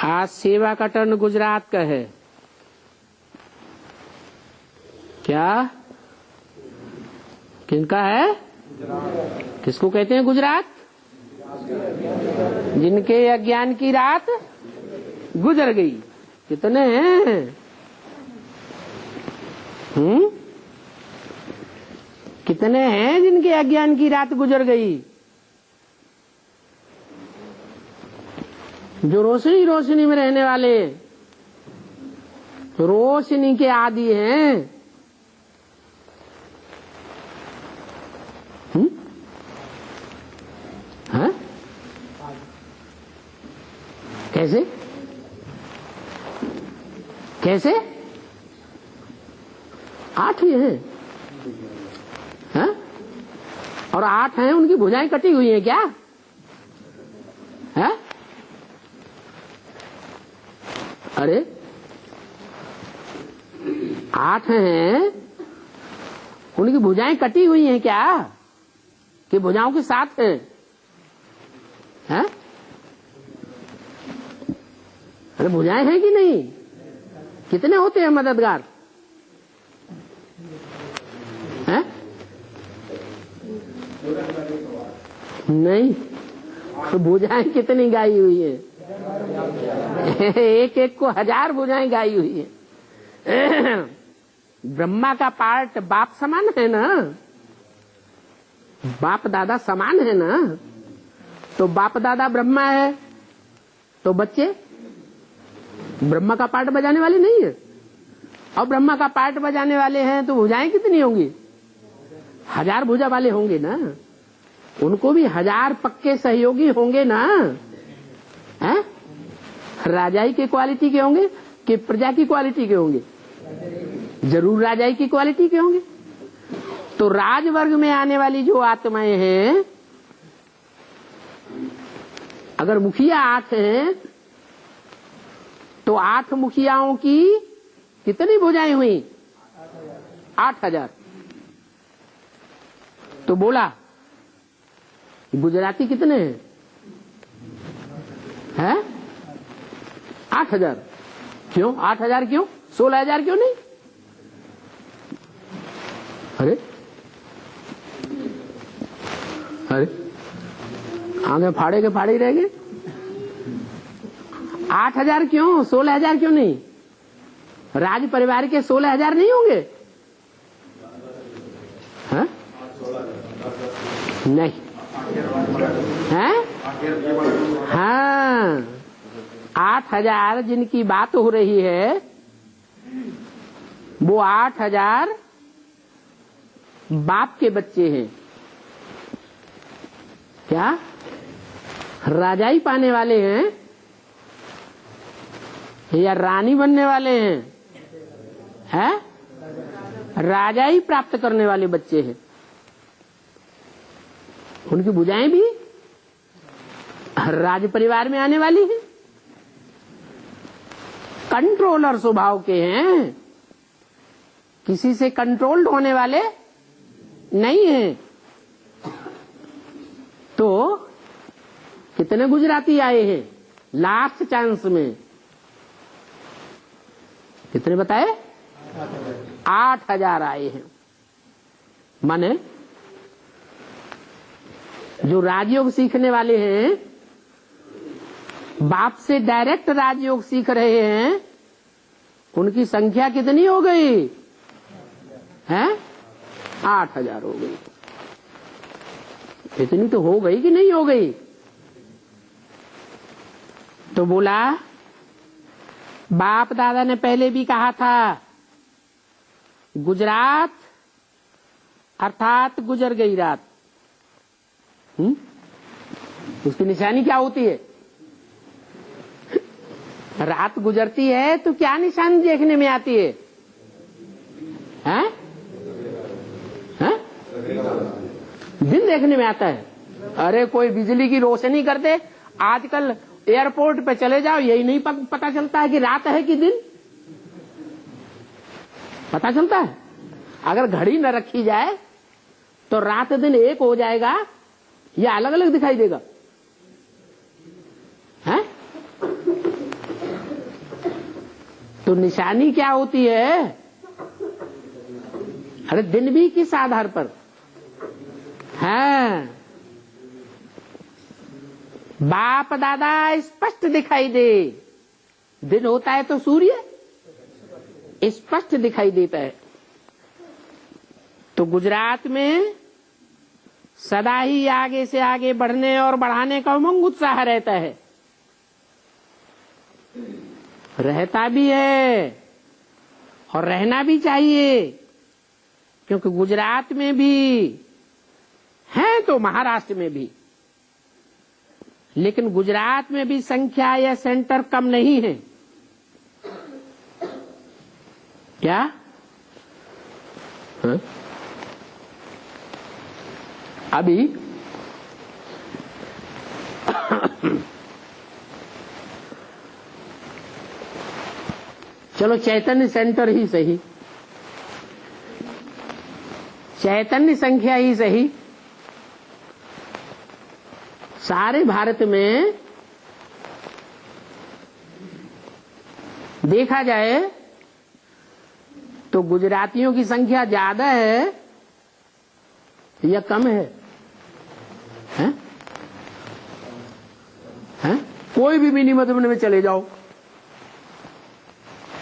आज सेवा का टर्न गुजरात का है। क्या किनका है? किसको कहते हैं गुजरात? जिनके अज्ञान की रात गुजर गई। कितने हैं? कितने हैं जिनके अज्ञान की रात गुजर गई? जो रोशनी रोशनी में रहने वाले, रोशनी के आदि हैं। हाँ? कैसे कैसे 8 ही हैं? हाँ? और 8 हैं, उनकी भुजाएं कटी हुई हैं क्या? है? अरे 8 हैं, उनकी भुजाएं कटी हुई हैं क्या? कि भुजाओं के साथ हैं? है? अरे भुजाएं हैं कि नहीं? कितने होते हैं मददगार? हैं? नहीं, तो भुजाएं कितनी गाई हुई है? एक एक को 1000 भुजाएं गाई हुई है। ब्रह्मा का पार्ट बाप समान है ना, बाप दादा समान है ना। तो बाप दादा ब्रह्मा है, तो बच्चे ब्रह्मा का पार्ट बजाने वाले नहीं है। और ब्रह्मा का पार्ट बजाने वाले हैं तो भुजाएं कितनी होंगी? 1000 भुजा वाले होंगे ना। उनको भी 1000 पक्के सहयोगी होंगे ना। है? राजाई की क्वालिटी के होंगे कि प्रजा की क्वालिटी के होंगे? जरूर राजाई की क्वालिटी के होंगे। तो राजवर्ग में आने वाली जो आत्माएं हैं, अगर मुखिया 8 हैं तो 8 मुखियाओं की कितनी भुजाएं हुई? 8000। तो बोला गुजराती कितने हैं? है? 8000। क्यों 8000? क्यों 16000 क्यों नहीं? अरे अरे आगे फाड़े के फाड़े ही रह गए। 8000 क्यों? 16000 क्यों नहीं? राज परिवार के 16000 नहीं होंगे? है? नहीं है? हाँ, 8000 जिनकी बात हो रही है, वो 8000 बाप के बच्चे हैं। क्या राजाई पाने वाले हैं या रानी बनने वाले हैं? हैं? राजाई प्राप्त करने वाले बच्चे हैं। उनकी भुजाएं भी राज परिवार में आने वाली हैं। कंट्रोलर स्वभाव के हैं, किसी से कंट्रोल्ड होने वाले नहीं हैं। तो कितने गुजराती आए हैं लास्ट चांस में? कितने बताए? 8000 आए हैं। माने जो राजयोग सीखने वाले हैं, बाप से डायरेक्ट राजयोग सीख रहे हैं, उनकी संख्या कितनी हो गई? है? 8000 हो गई। इतनी तो हो गई कि नहीं हो गई? तो बोला बाप दादा ने पहले भी कहा था, गुजरात अर्थात गुजर गई रात। उसकी निशानी क्या होती है? रात गुजरती है तो क्या निशानी देखने में आती है? हैं? हैं? दिन देखने में आता है। अरे कोई बिजली की रोशनी कर दे, आजकल एयरपोर्ट पे चले जाओ, यही नहीं पता चलता है कि रात है कि दिन? पता चलता है? अगर घड़ी न रखी जाए तो रात दिन एक हो जाएगा या अलग अलग दिखाई देगा? हैं? तो निशानी क्या होती है? अरे दिन भी किस आधार पर है? बाप दादा स्पष्ट दिखाई दे। दिन होता है तो सूर्य स्पष्ट दिखाई देता है। तो गुजरात में सदा ही आगे से आगे बढ़ने और बढ़ाने का उमंग उत्साह रहता है, रहता भी है और रहना भी चाहिए, क्योंकि गुजरात में भी है तो महाराष्ट्र में भी, लेकिन गुजरात में भी संख्या या सेंटर कम नहीं है। क्या? हाँ? अभी चलो चैतन्य सेंटर ही सही, चैतन्य संख्या ही सही, सारे भारत में देखा जाए तो गुजरातियों की संख्या ज्यादा है या कम है? हैं? हैं? कोई भी मिनी मधुबन में चले जाओ,